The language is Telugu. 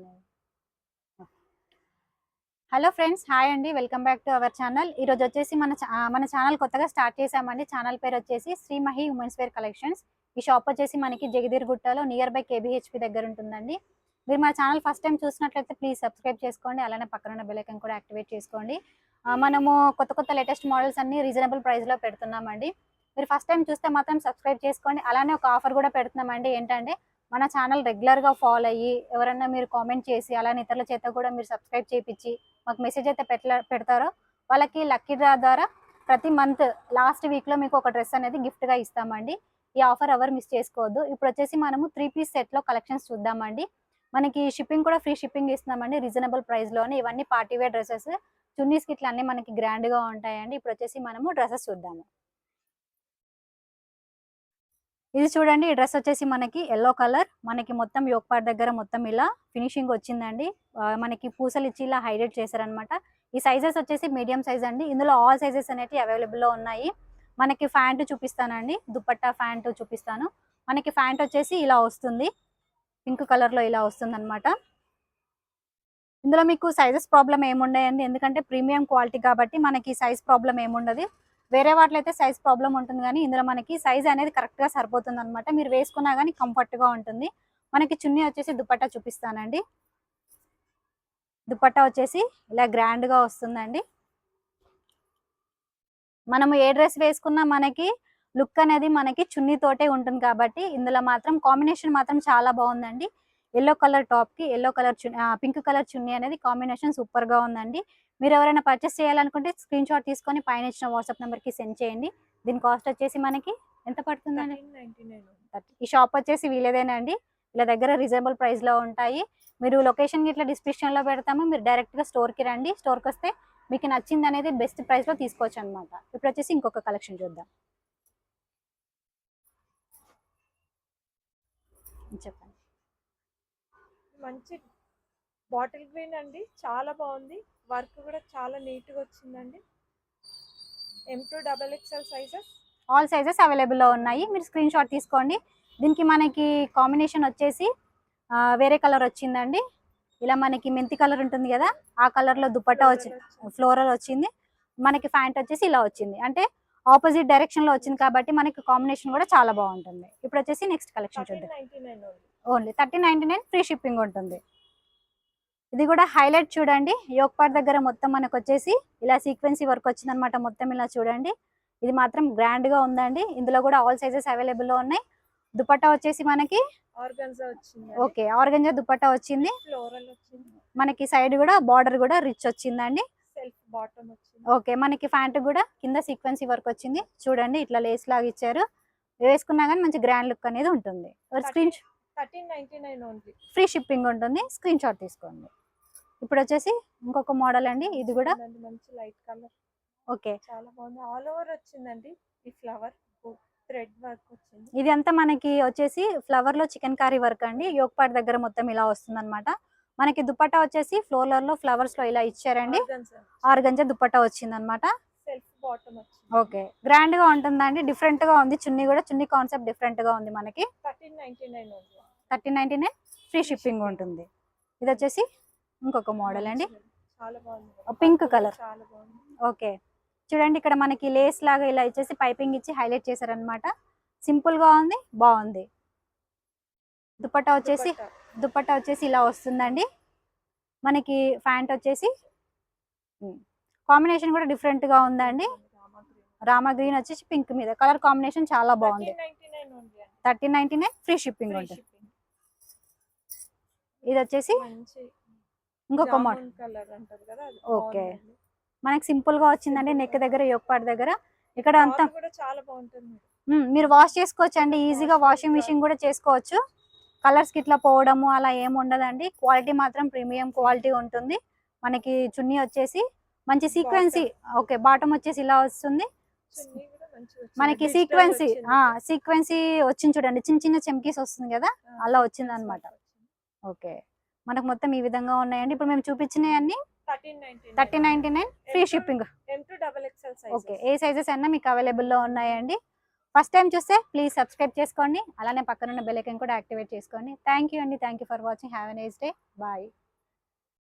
ఉన్నాయి. హలో ఫ్రెండ్స్, హాయ్ అండి. Welcome back to our channel. ఈరోజు వచ్చేసి మన ఛానల్ కొత్తగా స్టార్ట్ చేసామండి. ఛానల్ పేరు వచ్చేసి శ్రీమహి ఉమెన్స్ వేర్ కలెక్షన్స్. ఈ షాప్ వచ్చేసి మనకి జగదీర్గుట్టలో నియర్ బై కేబీహెచ్పి దగ్గర ఉంటుందండి. మీరు మన ఛానల్ ఫస్ట్ టైం చూసినట్లయితే ప్లీజ్ సబ్స్క్రైబ్ చేసుకోండి. అలానే పక్కన ఉన్న బెల్ ఐకాన్ కూడా యాక్టివేట్ చేసుకోండి. మనము కొత్త లేటెస్ట్ మోడల్స్ అన్ని రీజనబుల్ ప్రైస్లో పెడుతున్నామండి. మీరు ఫస్ట్ టైం చూస్తే మాత్రం సబ్స్క్రైబ్ చేసుకోండి. అలానే ఒక ఆఫర్ కూడా పెడుతున్నామండి. ఏంటంటే మన ఛానల్ రెగ్యులర్గా ఫాలో అయ్యి ఎవరన్నా మీరు కామెంట్ చేసి అలానే ఇతరుల చేత కూడా మీరు సబ్స్క్రైబ్ చేయించి మాకు మెసేజ్ అయితే పెడతారో వాళ్ళకి లక్కీ డ్రా ద్వారా ప్రతి మంత్ లాస్ట్ వీక్లో మీకు ఒక డ్రెస్ అనేది గిఫ్ట్గా ఇస్తామండి. ఈ ఆఫర్ ఎవరు మిస్ చేసుకోవద్దు. ఇప్పుడు వచ్చేసి మనము 3 పీస్ సెట్లో కలెక్షన్స్ చూద్దామండి. మనకి షిప్పింగ్ కూడా ఫ్రీ షిప్పింగ్ ఇస్తున్నామండి రీజనబుల్ ప్రైస్లోనే. ఇవన్నీ పార్టీ వేర్ డ్రెస్సెస్, చున్నీస్ కిట్లు అన్నీ మనకి గ్రాండ్గా ఉంటాయండి. ఇప్పుడు వచ్చేసి మనము డ్రెస్సెస్ చూద్దాము. ఇది చూడండి, ఈ డ్రెస్ వచ్చేసి మనకి ఎల్లో కలర్, మనకి మొత్తం యోక్ పార్ట్ దగ్గర మొత్తం ఇలా ఫినిషింగ్ వచ్చిందండి. మనకి పూసలు ఇచ్చి ఇలా హైలైట్ చేశారనమాట. ఈ సైజెస్ వచ్చేసి మీడియం సైజ్ అండి. ఇందులో ఆల్ సైజెస్ అనేవి అవైలబుల్లో ఉన్నాయి. మనకి ప్యాంటు చూపిస్తానండి, దుపట్టా ప్యాంటు చూపిస్తాను. మనకి ప్యాంట్ వచ్చేసి ఇలా వస్తుంది, పింక్ కలర్లో ఇలా వస్తుంది అనమాట. ఇందులో మీకు సైజెస్ ప్రాబ్లం ఏముండయండి, ఎందుకంటే ప్రీమియం క్వాలిటీ కాబట్టి మనకి సైజ్ ప్రాబ్లం ఏముండదు. వేరే వాటిలో అయితే సైజ్ ప్రాబ్లం ఉంటుంది, కానీ ఇందులో మనకి సైజ్ అనేది కరెక్ట్గా సరిపోతుంది అనమాట. మీరు వేసుకున్నా కానీ కంఫర్ట్గా ఉంటుంది. మనకి చున్నీ వచ్చేసి దుపట్టా చూపిస్తానండి. దుపట్టా వచ్చేసి ఇలా గ్రాండ్గా వస్తుందండి. మనము ఏ డ్రెస్ వేసుకున్నా మనకి లుక్ అనేది మనకి చున్నీతోటే ఉంటుంది కాబట్టి ఇందులో మాత్రం కాంబినేషన్ మాత్రం చాలా బాగుందండి. ఎల్లో కలర్ టాప్కి ఎల్లో కలర్ పింక్ కలర్ చున్నీ అనేది కాంబినేషన్ సూపర్గా ఉందండి. మీరు ఎవరైనా పర్చేస్ చేయాలనుకుంటే స్క్రీన్ షాట్ తీసుకొని పైన ఇచ్చిన వాట్సాప్ నెంబర్కి సెండ్ చేయండి. దీని కాస్ట్ వచ్చేసి మనకి ఎంత పడుతుందండి? 1399. ఈ షాప్ వచ్చేసి వీలేదేనా అండి, వీళ్ళ దగ్గర రీజనబుల్ ప్రైస్లో ఉంటాయి. మీరు లొకేషన్ ఇట్లా డిస్క్రిప్షన్లో పెడతాము. మీరు డైరెక్ట్గా స్టోర్కి రండి. స్టోర్కి వస్తే మీకు నచ్చింది అనేది బెస్ట్ ప్రైస్లో తీసుకోవచ్చు అనమాట. ఇప్పుడు వచ్చేసి ఇంకొక కలెక్షన్ చూద్దాం. చెప్పండి. మంచి బాటిల్ గ్రీన్ అండి, చాలా బాగుంది. వర్క్ కూడా చాలా నీట్గా వచ్చిందండి. M2XXL సైజెస్, ఆల్ సైజెస్ అవైలబుల్లో ఉన్నాయి. మీరు స్క్రీన్ షాట్ తీసుకోండి. దీనికి మనకి కాంబినేషన్ వచ్చేసి వేరే కలర్ వచ్చిందండి. ఇలా మనకి మెంతి కలర్ ఉంటుంది కదా, ఆ కలర్లో దుపట్టా వచ్చింది, ఫ్లోరల్ వచ్చింది. మనకి ప్యాంట్ వచ్చేసి ఇలా వచ్చింది, అంటే ఆపోజిట్ డైరెక్షన్లో వచ్చింది కాబట్టి మనకి కాంబినేషన్ కూడా చాలా బాగుంటుంది. ఇప్పుడు వచ్చేసి నెక్స్ట్ కలెక్షన్ చూద్దాం. ఓన్లీ 1399 ఫ్రీ షిప్పింగ్ ఉంటుంది. ఇది కూడా హైలైట్ చూడండి, యోక్ పార్ట్ దగ్గర మొత్తం మనకు వచ్చేసి ఇలా సీక్వెన్సీ వర్క్ వచ్చిందనమాట. మొత్తం ఇలా చూడండి, ఇది మాత్రం గ్రాండ్గా ఉందండి. ఇందులో కూడా ఆల్ సైజెస్ అవైలబుల్లో ఉన్నాయి. దుపట్టా వచ్చేసి మనకి ఆర్గన్జా వచ్చింది. ఓకే, ఆర్గంజా దుపట్టా వచ్చింది. ఫ్లోరల్ వచ్చింది. మనకి సైడ్ కూడా బార్డర్ కూడా రిచ్ వచ్చిందండి. సెల్ఫ్ బాటమ్ వచ్చింది. ఓకే, మనకి ప్యాంట్ కూడా కింద సీక్వెన్సీ వర్క్ వచ్చింది. చూడండి, ఇట్లా లేస్ లాగా ఇచ్చారు. వేసుకున్నా కానీ మంచి గ్రాండ్ లుక్ అనేది ఉంటుంది. స్క్రీన్ 1399 ఓన్లీ, ఫ్రీ షిప్పింగ్ ఉంటుంది. స్క్రీన్ షాట్ తీసుకోండి. ఇప్పుడు వచ్చేసి ఇంకొక మోడల్ అండి, ఇది కూడా మంచి లైట్ కలర్. ఓకే, చాలా బాగుంది. ఆల్ ఓవర్ వచ్చిందండి. ఈ ఫ్లవర్ థ్రెడ్ వర్క్ వచ్చింది. ఇది అంతా మనకి వచ్చేసి ఫ్లవర్ లో చికెన్ కారీ వర్క్ అండి. యోక్ పార్ట్ దగ్గర మొత్తం ఇలా వస్తుంది అనమాట. మనకి దుపట్టా వచ్చేసి ఫ్లోరల్ లో ఫ్లవర్స్ లో ఇలా ఇచ్చారండి. ఆర్గంజా దుపట్టా వచ్చింది అనమాట. సెల్ఫ్ బాటమ్ వచ్చింది. ఓకే, గ్రాండ్ గా ఉంటుందండి. డిఫరెంట్ గా ఉంది. చున్నీ కూడా, చున్నీ కాన్సెప్ట్ డిఫరెంట్ గా ఉంది. మనకి 1399 ఓన్లీ, 1399 ఫ్రీ షిప్పింగ్ ఉంటుంది. ఇది వచ్చేసి ఇంకొక మోడల్ అండి, చాలా బాగుంది. Pink colour. చాలా బాగుంది. ఓకే, చూడండి, ఇక్కడ మనకి లేస్ లాగా ఇలా ఇచ్చేసి పైపింగ్ ఇచ్చి హైలైట్ చేశారనమాట. సింపుల్ గా ఉంది, బాగుంది. దుపట్టా వచ్చేసి ఇలా వస్తుందండి. మనకి ప్యాంట్ వచ్చేసి కాంబినేషన్ కూడా డిఫరెంట్ గా ఉందండి. రామా గ్రీన్ వచ్చేసి పింక్ మీద కలర్ కాంబినేషన్ చాలా బాగుంది. 1399 ఫ్రీ షిప్పింగ్ ఉంటుంది. ఇది వచ్చేసి ఇంకొక మోడల్ కలర్ అంటారు కదా. ఓకే, మనకి సింపుల్ గా వచ్చిందండి. నెక్ దగ్గర, యోక్ పార్ట్ దగ్గర ఇక్కడ అంతా చాలా బాగుంటుంది. మీరు వాష్ చేసుకోవచ్చు అండి, ఈజీగా వాషింగ్ మిషన్ కూడా చేసుకోవచ్చు. కలర్స్ కి ఇట్లా పోవడము అలా ఏమి ఉండదండి. క్వాలిటీ మాత్రం ప్రీమియం క్వాలిటీ ఉంటుంది. మనకి చున్నీ వచ్చేసి మంచి సీక్వెన్సీ, ఓకే, బాటమ్ వచ్చేసి ఇలా వస్తుంది. మనకి సీక్వెన్సీ వచ్చింది చూడండి, చిన్న చిన్న చెమ్కీస్ వస్తుంది కదా, అలా వచ్చింది అనమాట. ఓకే, మనకు మొత్తం ఈ విధంగా ఉన్నాయండి. ఇప్పుడు మేము చూపించినవన్నీ 1399 free shipping. M2XXL size. Okay, ఏ సైజెస్ అయినా మీకు అవైలబుల్లో ఉన్నాయండి. ఫస్ట్ టైం చూస్తే ప్లీజ్ సబ్స్క్రైబ్ చేసుకోండి, అలానే పక్కనున్న బెల్ ఐకాన్ కూడా యాక్టివేట్ చేసుకోండి. థ్యాంక్ యూ అండి, thank you for watching. Have a nice day. Bye.